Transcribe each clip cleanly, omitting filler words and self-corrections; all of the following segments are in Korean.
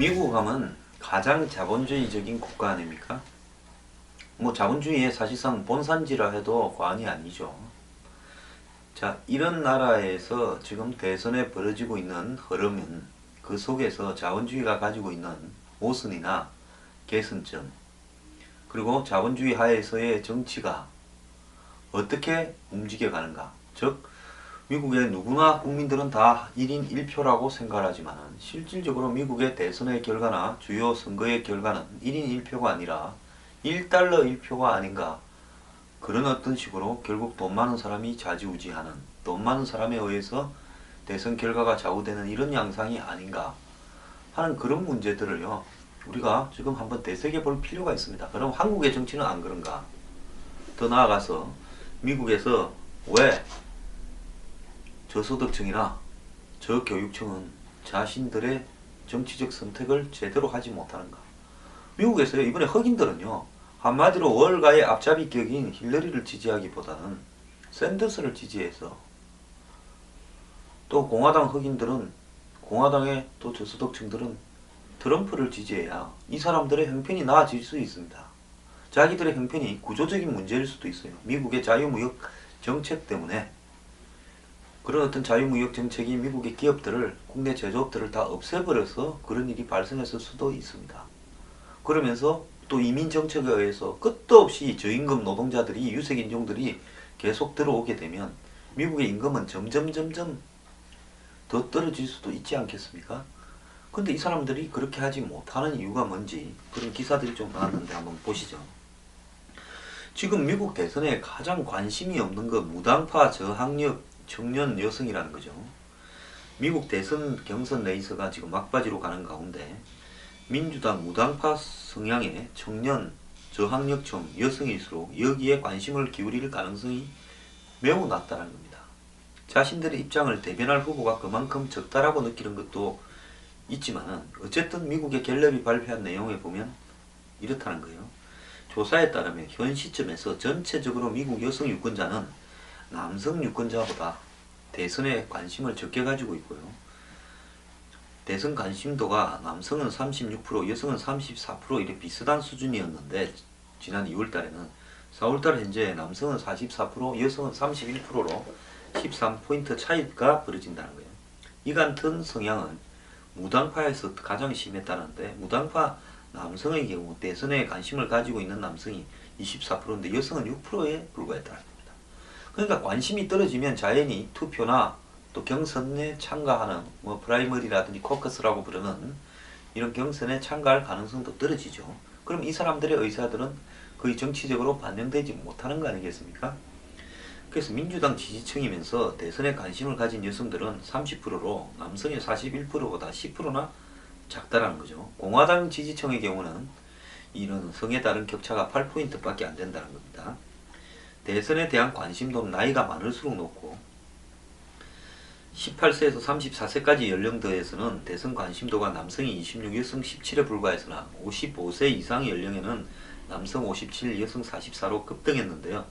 미국 하면 가장 자본주의적인 국가 아닙니까? 뭐 자본주의의 사실상 본산지라 해도 과언이 아니죠. 자, 이런 나라에서 지금 대선에 벌어지고 있는 흐름은 그 속에서 자본주의가 가지고 있는 모순이나 개선점, 그리고 자본주의 하에서의 정치가 어떻게 움직여가는가. 즉, 미국의 누구나 국민들은 다 1인 1표라고 생각하지만 실질적으로 미국의 대선의 결과나 주요 선거의 결과는 1인 1표가 아니라 1달러 1표가 아닌가. 그런 어떤 식으로 결국 돈 많은 사람이 좌지우지하는, 돈 많은 사람에 의해서 대선 결과가 좌우되는 이런 양상이 아닌가 하는 그런 문제들을요, 우리가 지금 한번 되새겨 볼 필요가 있습니다. 그럼 한국의 정치는 안 그런가? 더 나아가서 미국에서 왜 저소득층이나 저교육층은 자신들의 정치적 선택을 제대로 하지 못하는가? 미국에서요, 이번에 흑인들은요, 한마디로 월가의 앞잡이 격인 힐러리를 지지하기보다는 샌더스를 지지해서, 또 공화당 흑인들은, 공화당의 또 저소득층들은 트럼프를 지지해야 이 사람들의 형편이 나아질 수 있습니다. 자기들의 형편이 구조적인 문제일 수도 있어요. 미국의 자유무역 정책 때문에 그런 어떤 자유무역 정책이 미국의 기업들을, 국내 제조업들을 다 없애버려서 그런 일이 발생했을 수도 있습니다. 그러면서 또 이민 정책에 의해서 끝도 없이 저임금 노동자들이, 유색인종들이 계속 들어오게 되면 미국의 임금은 점점 더 떨어질 수도 있지 않겠습니까? 근데 이 사람들이 그렇게 하지 못하는 이유가 뭔지 그런 기사들이 좀 나왔는데 한번 보시죠. 지금 미국 대선에 가장 관심이 없는 거 무당파 저학력 청년 여성이라는 거죠. 미국 대선 경선 레이스가 지금 막바지로 가는 가운데 민주당 무당파 성향의 청년 저학력층 여성일수록 여기에 관심을 기울일 가능성이 매우 낮다는 겁니다. 자신들의 입장을 대변할 후보가 그만큼 적다라고 느끼는 것도 있지만은 어쨌든 미국의 갤럽이 발표한 내용에 보면 이렇다는 거예요. 조사에 따르면 현 시점에서 전체적으로 미국 여성 유권자는 남성 유권자보다 대선에 관심을 적게 가지고 있고요. 대선 관심도가 남성은 36%, 여성은 34% 이렇게 비슷한 수준이었는데 지난 2월달에는 4월달 현재 남성은 44%, 여성은 31%로 13포인트 차이가 벌어진다는 거예요. 이 같은 성향은 무당파에서 가장 심했다는데, 무당파 남성의 경우 대선에 관심을 가지고 있는 남성이 24%인데 여성은 6%에 불과했다는 겁니다. 그러니까 관심이 떨어지면 자연히 투표나 또 경선에 참가하는 뭐 프라이머리라든지 코커스라고 부르는 이런 경선에 참가할 가능성도 떨어지죠. 그럼 이 사람들의 의사들은 거의 정치적으로 반영되지 못하는 거 아니겠습니까? 그래서 민주당 지지층이면서 대선에 관심을 가진 여성들은 30%로 남성의 41%보다 10%나 작다라는 거죠. 공화당 지지층의 경우는 이런 성에 따른 격차가 8포인트밖에 안 된다는 겁니다. 대선에 대한 관심도는 나이가 많을수록 높고 18세에서 34세까지 연령대에서는 대선 관심도가 남성이 26, 여성 17에 불과했으나 55세 이상 연령에는 남성 57, 여성 44로 급등했는데요.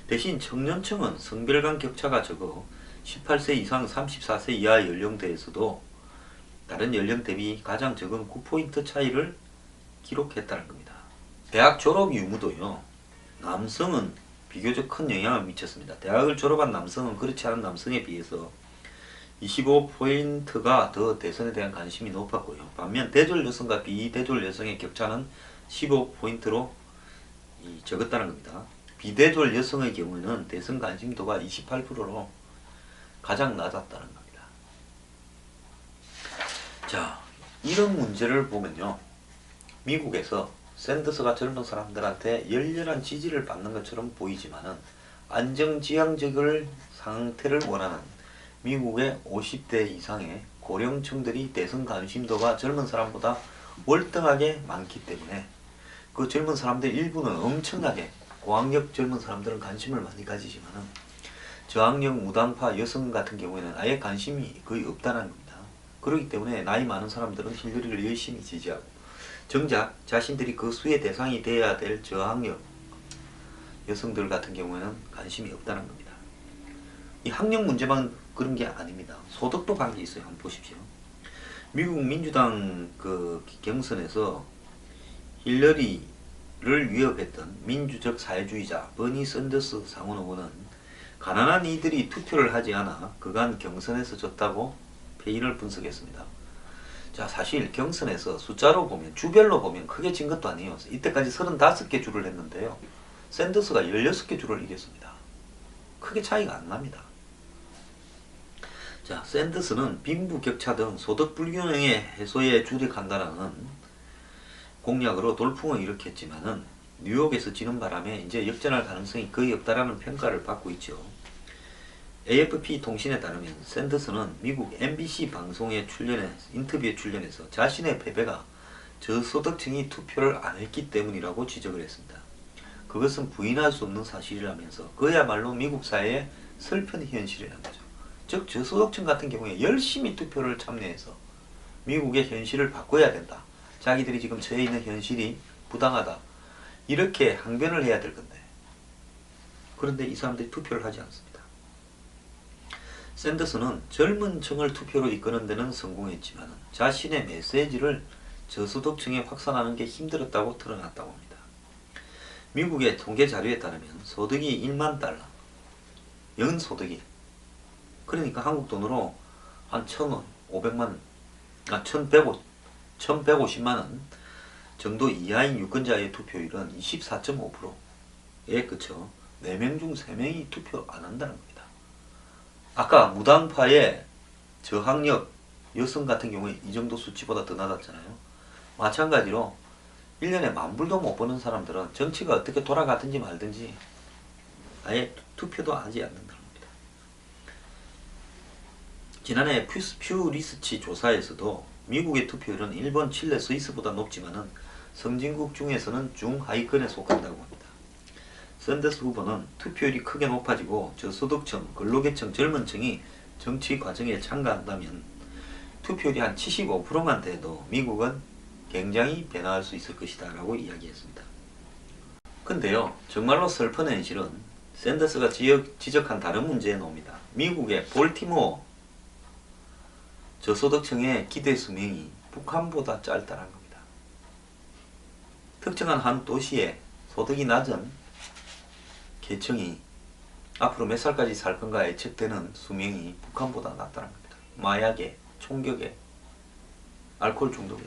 대신 청년층은 성별 간 격차가 적어 18세 이상 34세 이하 연령대에서도 다른 연령 대비 가장 적은 9포인트 차이를 기록했다는 겁니다. 대학 졸업 유무도요, 남성은 비교적 큰 영향을 미쳤습니다. 대학을 졸업한 남성은 그렇지 않은 남성에 비해서 25포인트가 더 대선에 대한 관심이 높았고요. 반면 대졸 여성과 비대졸 여성의 격차는 15포인트로 적었다는 겁니다. 비대졸 여성의 경우는 대선 관심도가 28%로 가장 낮았다는 겁니다. 자, 이런 문제를 보면요, 미국에서 샌더스가 젊은 사람들한테 열렬한 지지를 받는 것처럼 보이지만은 안정지향적인 상태를 원하는 미국의 50대 이상의 고령층들이 대선 관심도가 젊은 사람보다 월등하게 많기 때문에 그 젊은 사람들 일부는 엄청나게, 고학력 젊은 사람들은 관심을 많이 가지지만은 저학력 무당파 여성 같은 경우에는 아예 관심이 거의 없다는 겁니다. 그렇기 때문에 나이 많은 사람들은 힐러리를 열심히 지지하고, 정작 자신들이 그 수의 대상이 돼야 될 저학력 여성들 같은 경우에는 관심이 없다는 겁니다. 이 학력 문제만 그런 게 아닙니다. 소득도 관계 있어요. 한번 보십시오. 미국 민주당 그 경선에서 힐러리를 위협했던 민주적 사회주의자 버니 샌더스 상원 의원은 가난한 이들이 투표를 하지 않아 그간 경선에서 졌다고 패인을 분석했습니다. 자, 사실 경선에서 숫자로 보면 주별로 보면 크게 진 것도 아니에요. 이때까지 35개 주를 했는데요. 샌더스가 16개 주를 이겼습니다. 크게 차이가 안 납니다. 자, 샌더스는 빈부격차 등 소득 불균형의 해소에 주력한다는 공약으로 돌풍을 일으켰지만은 뉴욕에서 지는 바람에 이제 역전할 가능성이 거의 없다라는 평가를 받고 있죠. AFP 통신에 따르면 샌더스는 미국 MBC 방송에 인터뷰에 출연해서 자신의 패배가 저소득층이 투표를 안 했기 때문이라고 지적을 했습니다. 그것은 부인할 수 없는 사실이라면서 그야말로 미국 사회의 슬픈 현실이라는 거죠. 즉 저소득층 같은 경우에 열심히 투표를 참여해서 미국의 현실을 바꿔야 된다. 자기들이 지금 처해 있는 현실이 부당하다. 이렇게 항변을 해야 될 건데 그런데 이 사람들이 투표를 하지 않습니다. 샌더스는 젊은 층을 투표로 이끄는 데는 성공했지만 자신의 메시지를 저소득층에 확산하는 게 힘들었다고 드러났다고 합니다. 미국의 통계 자료에 따르면 소득이 1만 달러, 연소득이 그러니까 한국 돈으로 한 1150만 원 정도 이하인 유권자의 투표율은 24.5%에 그쳐 4명 중 3명이 투표 안 한다는 겁니다. 아까 무당파의 저학력 여성 같은 경우에 이 정도 수치보다 더 낮았잖아요. 마찬가지로 1년에 만불도 못 버는 사람들은 정치가 어떻게 돌아가든지 말든지 아예 투표도 하지 않는다는 겁니다. 지난해 퓨 리서치 조사에서도 미국의 투표율은 일본, 칠레, 스위스보다 높지만은 선진국 중에서는 중하위권에 속한다고 합니다. 샌더스 후보는 투표율이 크게 높아지고 저소득층, 근로계층, 젊은 층이 정치 과정에 참가한다면 투표율이 한 75%만 돼도 미국은 굉장히 변화할 수 있을 것이다 라고 이야기했습니다. 근데요, 정말로 슬픈 현실은 샌더스가 지적한 다른 문제에 나옵니다. 미국의 볼티모어 저소득층의 기대 수명이 북한보다 짧다는 겁니다. 특정한 한 도시에 소득이 낮은 계층이 앞으로 몇 살까지 살 건가 예측되는 수명이 북한보다 낮다는 겁니다. 마약에, 총격에, 알코올 중독에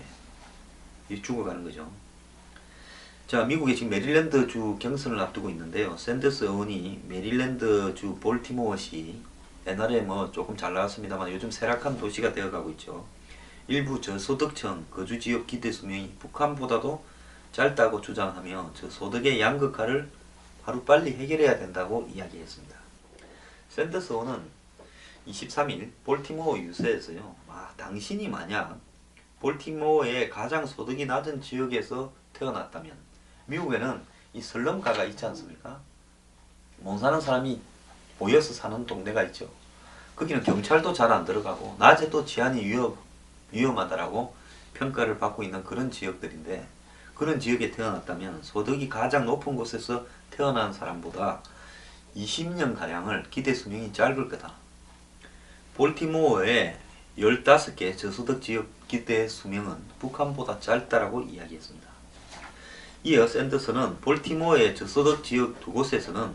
죽어가는 거죠. 자, 미국의 지금 메릴랜드 주 경선을 앞두고 있는데요. 샌더스 의원이 메릴랜드 주 볼티모어시 옛날에 뭐 조금 잘 나왔습니다만 요즘 쇠락한 도시가 되어가고 있죠. 일부 저소득층 거주지역 기대 수명이 북한보다도 짧다고 주장하며 저소득의 양극화를 하루빨리 해결해야 된다고 이야기했습니다. 샌더스 의원은 23일 볼티모어 유세에서요. 당신이 만약 볼티모어의 가장 소득이 낮은 지역에서 태어났다면 미국에는 이 슬럼가가 있지 않습니까? 못 사는 사람이 모여서 사는 동네가 있죠. 거기는 경찰도 잘 안 들어가고 낮에도治安이 위험하다라고 평가를 받고 있는 그런 지역들인데 그런 지역에 태어났다면 소득이 가장 높은 곳에서 태어난 사람보다 20년가량을 기대 수명이 짧을 거다. 볼티모어의 15개 저소득 지역 기대 수명은 북한보다 짧다라고 이야기했습니다. 이어 샌더스는 볼티모어의 저소득 지역 두 곳에서는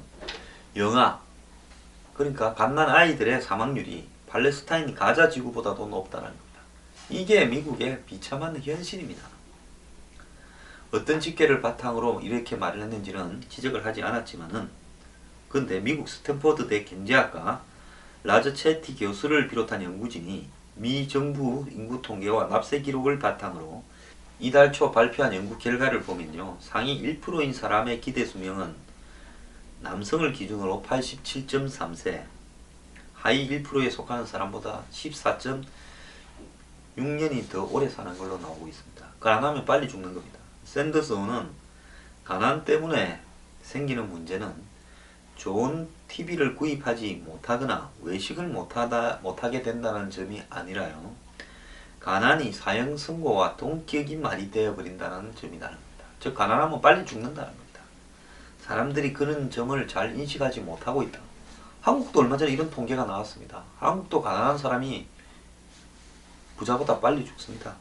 영아, 그러니까 갓난 아이들의 사망률이 팔레스타인 가자 지구보다도 높다는 겁니다. 이게 미국의 비참한 현실입니다. 어떤 집계를 바탕으로 이렇게 말을 했는지는 지적을 하지 않았지만은 근데 미국 스탠퍼드대 경제학과 라저 채티 교수를 비롯한 연구진이 미 정부 인구 통계와 납세 기록을 바탕으로 이달 초 발표한 연구 결과를 보면요. 상위 1%인 사람의 기대 수명은 남성을 기준으로 87.3세, 하위 1%에 속하는 사람보다 14.6년이 더 오래 사는 걸로 나오고 있습니다. 가난하면 빨리 죽는 겁니다. 샌더스 의원은 가난 때문에 생기는 문제는 좋은 TV를 구입하지 못하거나 외식을 못하게 된다는 점이 아니라요. 가난이 사형 선고와 동격인 말이 되어버린다는 점이라는 겁니다. 즉 가난하면 빨리 죽는다는 겁니다. 사람들이 그런 점을 잘 인식하지 못하고 있다. 한국도 얼마 전에 이런 통계가 나왔습니다. 한국도 가난한 사람이 부자보다 빨리 죽습니다.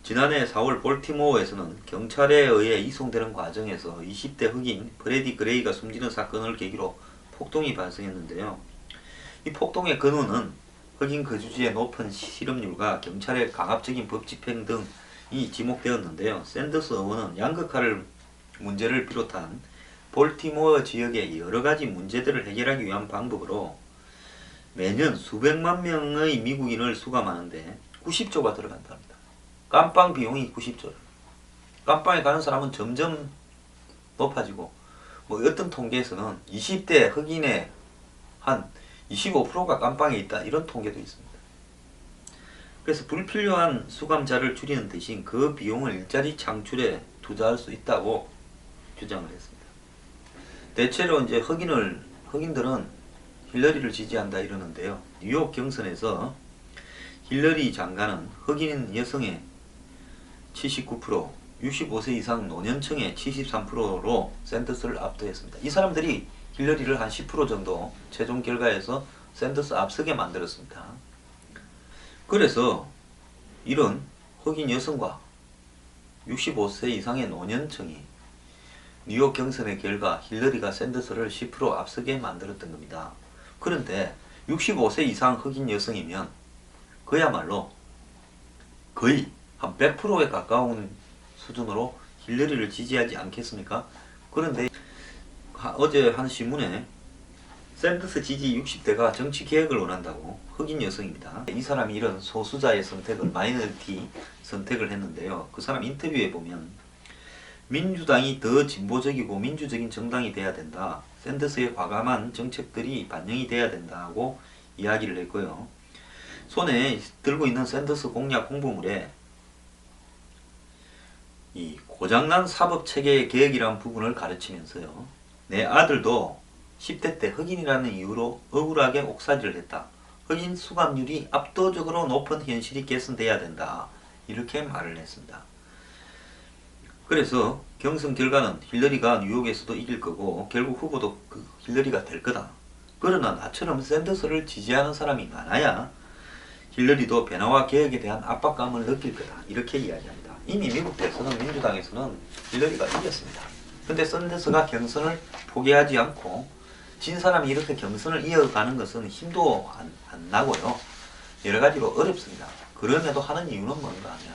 지난해 4월 볼티모어에서는 경찰에 의해 이송되는 과정에서 20대 흑인 브래디 그레이가 숨지는 사건을 계기로 폭동이 발생했는데요. 이 폭동의 근원은 흑인 거주지의 높은 실업률과 경찰의 강압적인 법 집행 등이 지목되었는데요. 샌더스 의원은 양극화를 문제를 비롯한 볼티모어 지역의 여러가지 문제들을 해결하기 위한 방법으로 매년 수백만 명의 미국인을 수감하는데 90조가 들어간답니다. 깜빵 비용이 90조예요. 깜빵에 가는 사람은 점점 높아지고 뭐 어떤 통계에서는 20대 흑인의 한 25%가 깜빵에 있다 이런 통계도 있습니다. 그래서 불필요한 수감자를 줄이는 대신 그 비용을 일자리 창출에 투자할 수 있다고 주장을 했습니다. 대체로 이제 흑인들은 힐러리를 지지한다 이러는데요. 뉴욕 경선에서 힐러리 장관은 흑인 여성의 79%, 65세 이상 노년층의 73%로 샌더스를 압도했습니다. 이 사람들이 힐러리를 한 10% 정도 최종 결과에서 샌더스 앞서게 만들었습니다. 그래서 이런 흑인 여성과 65세 이상의 노년층이 뉴욕 경선의 결과 힐러리가 샌더스를 10% 앞서게 만들었던 겁니다. 그런데 65세 이상 흑인 여성이면 그야말로 거의 한 100%에 가까운 수준으로 힐러리를 지지하지 않겠습니까? 그런데 어제 한 신문에 샌더스 지지 60대가 정치 개혁을 원한다고, 흑인 여성입니다. 이 사람이 이런 소수자의 선택을, 마이너리티 선택을 했는데요. 그 사람 인터뷰에 보면 민주당이 더 진보적이고 민주적인 정당이 돼야 된다. 샌더스의 과감한 정책들이 반영이 돼야 된다고 이야기를 했고요. 손에 들고 있는 샌더스 공약 홍보물에 이 고장난 사법체계의 개혁이라는 부분을 가르치면서요. 내 아들도 10대 때 흑인이라는 이유로 억울하게 옥살이를 했다. 흑인 수감률이 압도적으로 높은 현실이 개선돼야 된다. 이렇게 말을 했습니다. 그래서 경선 결과는 힐러리가 뉴욕에서도 이길 거고 결국 후보도 그 힐러리가 될 거다. 그러나 나처럼 샌더스를 지지하는 사람이 많아야 힐러리도 변화와 개혁에 대한 압박감을 느낄 거다. 이렇게 이야기합니다. 이미 미국 대선은 민주당에서는 힐러리가 이겼습니다. 근데 샌더스가 경선을 포기하지 않고 진 사람이 이렇게 경선을 이어가는 것은 힘도 안 나고요. 여러 가지로 어렵습니다. 그럼에도 하는 이유는 뭔가 하면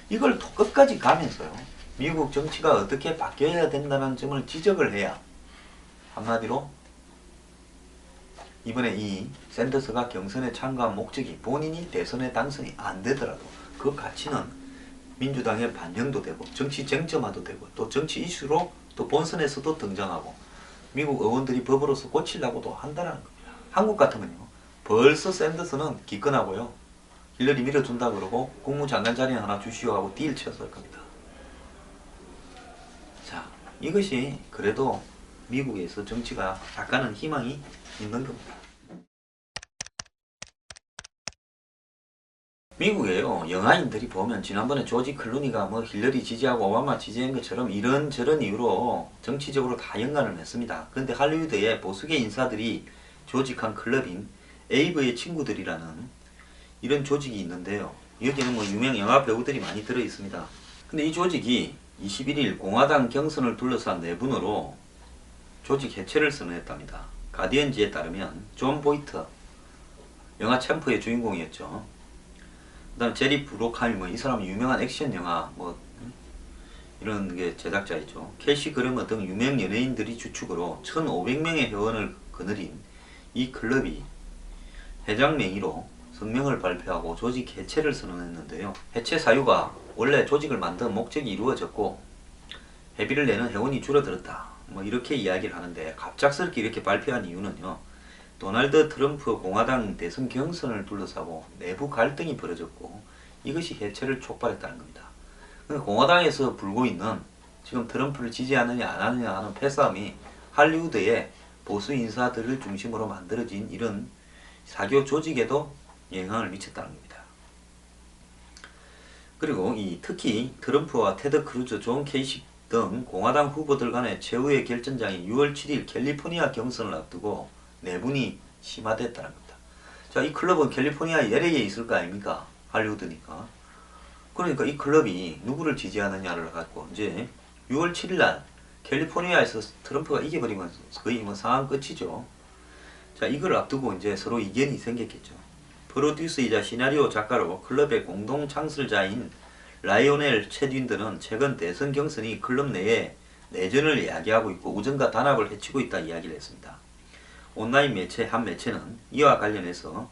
이걸 끝까지 가면서요. 미국 정치가 어떻게 바뀌어야 된다는 점을 지적을 해야, 한마디로 이번에 이 샌더스가 경선에 참가한 목적이 본인이 대선에 당선이 안 되더라도 그 가치는 민주당의 반영도 되고 정치 쟁점화도 되고 또 정치 이슈로 또 본선에서도 등장하고 미국 의원들이 법으로서 고치려고도 한다는 겁니다. 한국 같으면요. 벌써 샌더스는 기권하고요. 힐러리 밀어준다 그러고 국무장관 자리 하나 주시오 하고 딜 쳤을 겁니다. 자, 이것이 그래도 미국에서 정치가 약간은 희망이 있는 겁니다. 미국에요. 영화인들이 보면 지난번에 조지 클루니가 뭐 힐러리 지지하고 오바마 지지한 것처럼 이런저런 이유로 정치적으로 다 연관을 했습니다. 그런데 할리우드의 보수계 인사들이 조직한 클럽인 에이브의 친구들이라는 이런 조직이 있는데요. 여기는 뭐 유명 영화 배우들이 많이 들어 있습니다. 근데 이 조직이 21일 공화당 경선을 둘러싼 내분으로 조직 해체를 선언했답니다. 가디언지에 따르면 존 보이터, 영화 챔프의 주인공이었죠. 그 다음 제리 브로카이머, 이 사람은 유명한 액션 영화 뭐 이런 게 제작자이죠. 캐시 그래머 등 유명 연예인들이 주축으로 1,500명의 회원을 거느린 이 클럽이 회장 명의로 성명을 발표하고 조직 해체를 선언했는데요. 해체 사유가 원래 조직을 만든 목적이 이루어졌고 회비를 내는 회원이 줄어들었다. 뭐 이렇게 이야기를 하는데 갑작스럽게 이렇게 발표한 이유는요. 도널드 트럼프 공화당 대선 경선을 둘러싸고 내부 갈등이 벌어졌고 이것이 해체를 촉발했다는 겁니다. 공화당에서 불고 있는 지금 트럼프를 지지하느냐 안 하느냐 하는 패싸움이 할리우드의 보수 인사들을 중심으로 만들어진 이런 사교 조직에도 영향을 미쳤다는 겁니다. 그리고 특히 트럼프와 테드 크루즈, 존 케이시 등 공화당 후보들 간의 최후의 결전장인 6월 7일 캘리포니아 경선을 앞두고 내분이 심화됐다는 겁니다. 자, 이 클럽은 캘리포니아 LA에 있을 거 아닙니까? 할리우드니까. 그러니까 이 클럽이 누구를 지지하느냐를 갖고 이제 6월 7일 날 캘리포니아에서 트럼프가 이겨버리면 거의 뭐 상황 끝이죠. 자, 이걸 앞두고 이제 서로 이견이 생겼겠죠. 프로듀서이자 시나리오 작가로 클럽의 공동 창설자인 라이오넬 채딘드는 최근 대선 경선이 클럽 내에 내전을 야기하고 있고 우정과 단합을 해치고 있다 이야기를 했습니다. 온라인 매체 한 매체는 이와 관련해서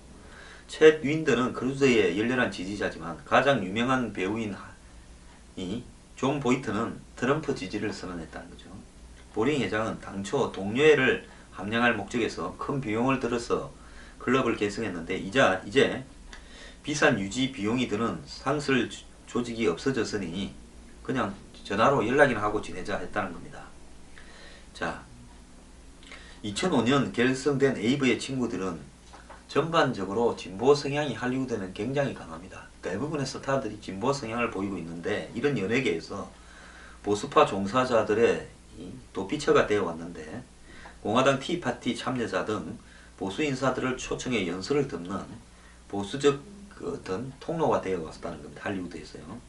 챗 윈드는 크루즈의 열렬한 지지자지만 가장 유명한 배우인 존 보이트는 트럼프 지지를 선언했다는 거죠. 보링 회장은 당초 동료회를 함량할 목적에서 큰 비용을 들어서 클럽을 개설했는데 이제 비싼 유지 비용이 드는 상설 조직이 없어졌으니 그냥 전화로 연락이나 하고 지내자 했다는 겁니다. 자, 2005년 결성된 에이브의 친구들은 전반적으로 진보 성향이 할리우드는 굉장히 강합니다. 대부분의 스타들이 진보 성향을 보이고 있는데 이런 연예계에서 보수파 종사자들의 도피처가 되어 왔는데 공화당 티파티 참여자 등 보수 인사들을 초청해 연설을 듣는 보수적 어떤 통로가 되어 왔다는 겁니다. 할리우드에서요.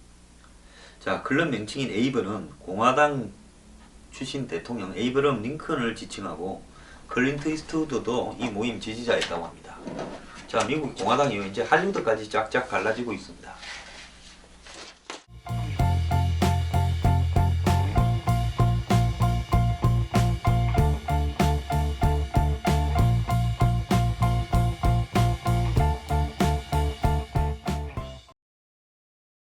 자, 클럽 명칭인 에이브는 공화당 출신 대통령 에이브럼 링컨을 지칭하고 클린트 이스트우드도 이 모임 지지자였다고 합니다. 자, 미국 공화당이 이제 할리우드까지 쫙쫙 갈라지고 있습니다.